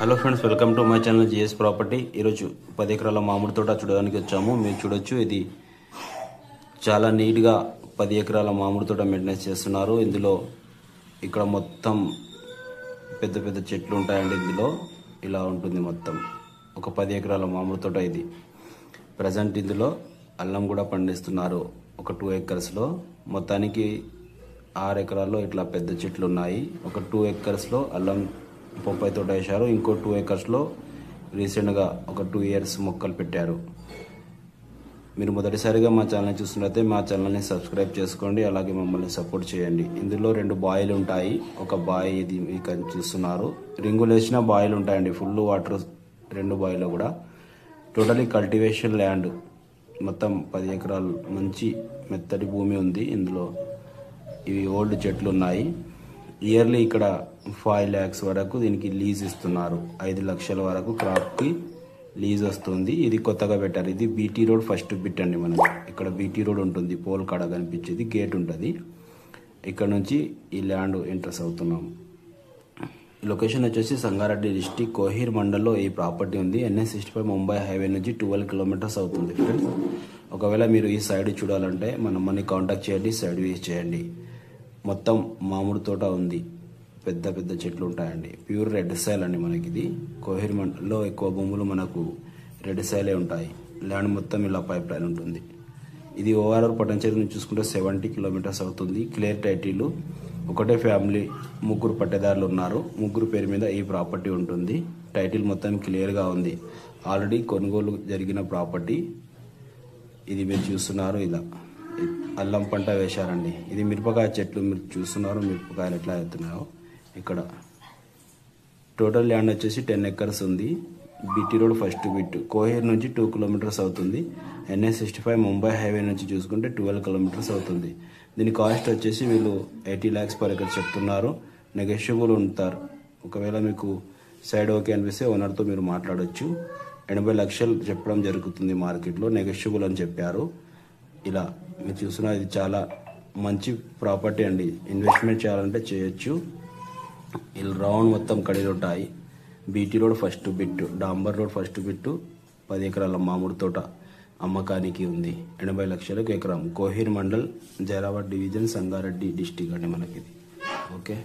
Hello friends, welcome to my channel GS property. ఈరోజు 10 ఎకరాల మామిడి తోట చూడడానికి వచ్చాము. మీరు చూడొచ్చు, ఇది చాలా నీట్గా 10 ఎకరాల మామిడి తోట మెయింటెనెన్స్ చేస్తున్నారు. ఇందులో ఇక్కడ మొత్తం పెద్ద పెద్ద చెట్లు ఉంటాయండి. ఇందులో ఇలా ఉంటుంది మొత్తం ఒక 10 ఎకరాల మామిడి తోట. ఇది ప్రజెంట్ ఇందులో అల్లం కూడా పండిస్తున్నారు. ఒక 2 ఎకర్స్లో మొత్తానికి 6 ఎకరాల్లో ఇట్లా పెద్ద చెట్లు ఉన్నాయి. ఒక 2 ఎకర్స్లో అల్లం బొప్పాయి తోట వేశారు. ఇంకో 2 ఎకర్స్లో రీసెంట్గా ఒక 2 ఇయర్స్ మొక్కలు పెట్టారు. మీరు మొదటిసారిగా మా ఛానల్ చూస్తున్నట్లయితే మా ఛానల్ని సబ్స్క్రైబ్ చేసుకోండి, అలాగే మమ్మల్ని సపోర్ట్ చేయండి. ఇందులో 2 బాయిలు ఉంటాయి. ఒక బాయ్ ఇది ఇక్కడ చూస్తున్నారు, రింగులు వేసిన బాయిలు ఉంటాయండి. ఫుల్ వాటర్ 2 బాయిలో కూడా. Totally cultivation land. మొత్తం 10 ఎకరాలు మంచి మెత్తటి భూమి ఉంది. ఇందులో ఇవి ఓల్డ్ చెట్లు ఉన్నాయి. ఇయర్లీ ఇక్కడ 5 lakhs వరకు దీనికి లీజ్ ఇస్తున్నారు. 5 లక్షల వరకు క్రాప్కి లీజ్ వస్తుంది. ఇది కొత్తగా పెట్టారు. ఇది బీటీ రోడ్ ఫస్ట్ బిట్ అండి. మనకి ఇక్కడ బీటీ రోడ్ ఉంటుంది, పోల్ కాడ కనిపించేది గేట్ ఉంటుంది. ఇక్కడ నుంచి ఈ ల్యాండ్ ఎంట్రస్ అవుతున్నాం. లొకేషన్ వచ్చేసి సంగారెడ్డి డిస్టిక్ కోహీర్ మండల్లో ఈ ప్రాపర్టీ ఉంది. NH65 ముంబై హైవే నుంచి 12 kilometers అవుతుంది ఫ్రెండ్స్. ఒకవేళ మీరు ఈ సైడ్ చూడాలంటే మమ్మల్ని కాంటాక్ట్ చేయండి, సైడ్ విజిట్ చేయండి. మొత్తం మామిడి తోట ఉంది. పెద్ద పెద్ద చెట్లు ఉంటాయండి. ప్యూర్ రెడ్ సాయిల్ అండి మనకి ఇది. కోహీర్ మండల్లో ఎక్కువ భూములు మనకు రెడ్ సాయిలే ఉంటాయి. ల్యాండ్ మొత్తం ఇలా పైప్ లైన్ ఉంటుంది. ఇది ఓవరాల్ పటంచేరు నుంచి చూసుకుంటే 70 kilometers అవుతుంది. Clear title. ఒకటే ఫ్యామిలీ, 3 పట్టేదారులు ఉన్నారు. 3 పేరు మీద ఈ ప్రాపర్టీ ఉంటుంది. టైటిల్ మొత్తం క్లియర్గా ఉంది. ఆల్రెడీ కొనుగోలు జరిగిన ప్రాపర్టీ ఇది. మీరు చూస్తున్నారు, ఇలా అల్లం పంట వేశారండి. ఇది మిరపకాయ చెట్లు మీరు చూస్తున్నారు, మిరపకాయలు ఎట్లా అవుతున్నాయో. ఇక్కడ టోటల్ ల్యాండ్ వచ్చేసి 10 acres ఉంది. BT road first bit. Kohir నుంచి 2 kilometers అవుతుంది. NH65 ముంబై హైవే నుంచి చూసుకుంటే 12 kilometers అవుతుంది. దీని కాస్ట్ వచ్చేసి వీళ్ళు 80 lakhs per acre చెప్తున్నారు. నెగోషియబుల్ ఉంటారు. ఒకవేళ మీకు సైడ్ ఓకే అనిపిస్తే ఓనర్తో మీరు మాట్లాడవచ్చు. 80 లక్షలు చెప్పడం జరుగుతుంది మార్కెట్లో. నెగోషియబుల్ అని చెప్పారు. ఇలా మీరు చూస్తున్నా, ఇది చాలా మంచి ప్రాపర్టీ అండి. ఇన్వెస్ట్మెంట్ చేయాలంటే చేయొచ్చు. ఇలా రౌండ్ మొత్తం కడిలు ఉంటాయి. బీటీ రోడ్ ఫస్ట్ బిట్, డాంబర్ రోడ్ ఫస్ట్ బిట్. 10 ఎకరాల మామిడి తోట అమ్మకానికి ఉంది. 80 లక్షలకు ఎకరం. కోహీర్ మండల్, జైరాబాద్ డివిజన్, సంగారెడ్డి డిస్టిక్ అండి మనకి ఇది. ఓకే.